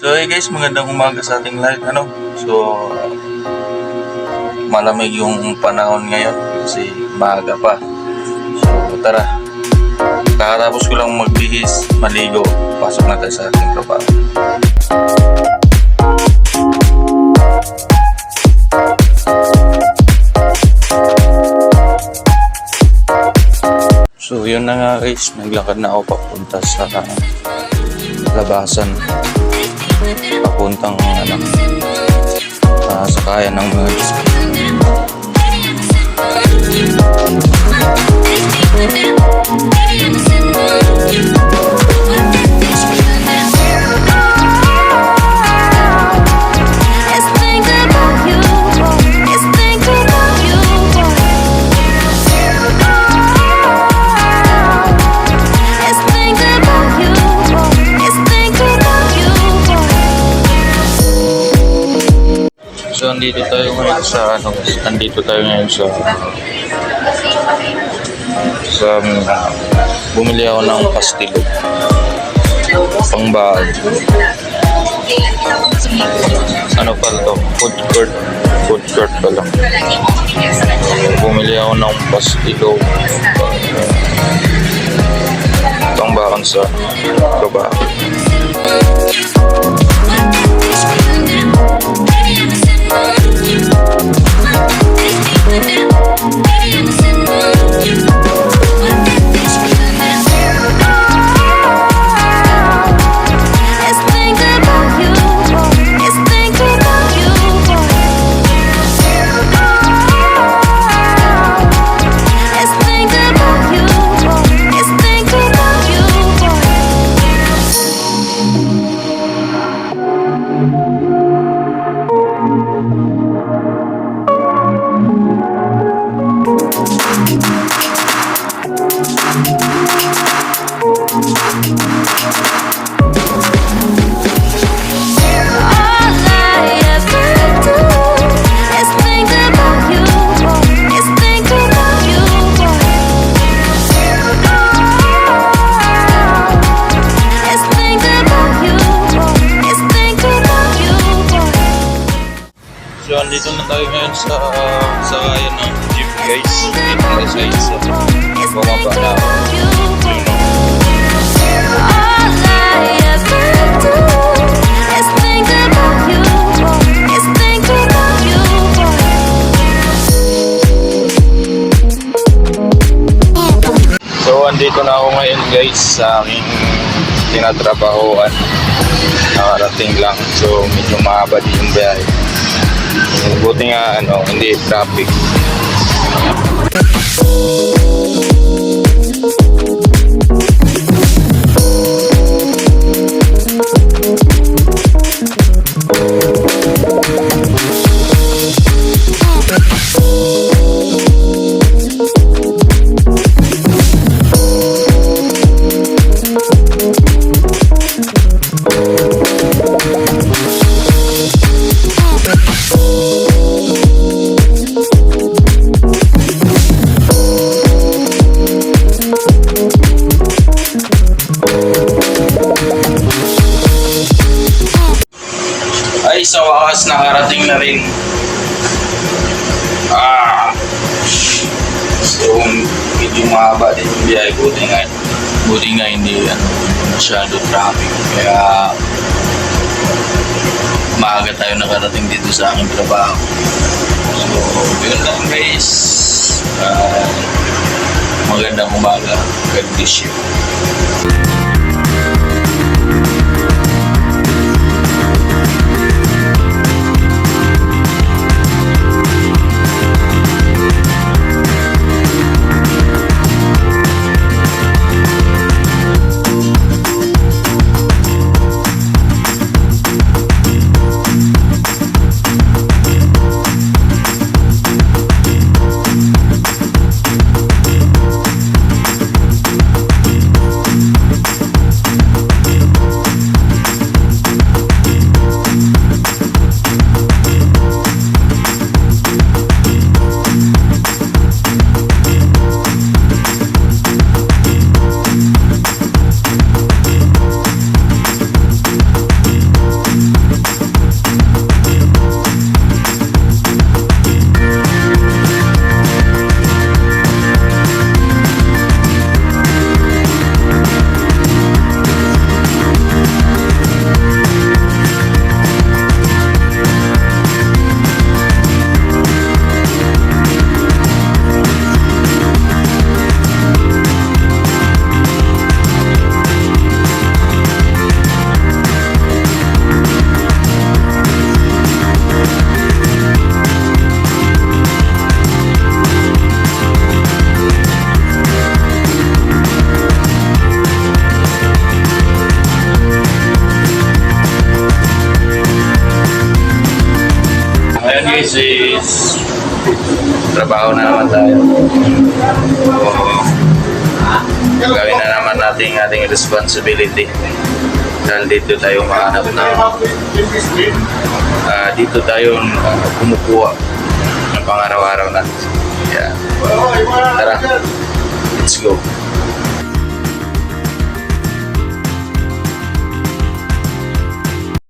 So hey guys, magandang umaga sa ating lahat. So malamig yung panahon ngayon kasi maaga pa. So tara, kakatapos ko lang magbihis, maligo, pasok na tayo sa ating trabaho. So yun na nga guys, naglakad na ako papunta sa labasan, papuntang sakayan ng mga So nandito tayo ngayon sa bumili ako ng pastilo pangbaon. Ano pa to? Food court pa lang. Bumili ako ng pastilo pangbaon sa trabaho. So, andito na tayo ngayon sa sakayan ng jeep guys. Dito na sa bumaba na ako. So, andito na ako ngayon guys sa aking tinatrabahoan. Nakarating lang. So, medyo mahaba din yung biyahe. Buti nga hindi traffic. Ay, sa wakas nakarating na rin. So medyo mahaba din yung biyahe. Buti nga hindi masyado traffic, kaya maaga tayo nakarating dito sa aking trabaho. So yun lang guys, magandang umaga. God bless you. guys is trabaho na naman tayo. So, gawin na naman natin ating responsibility. Dahil dito tayo mahanap ng dito tayo kumukuha ng pang-araw-araw natin. Yeah. Tara, let's go.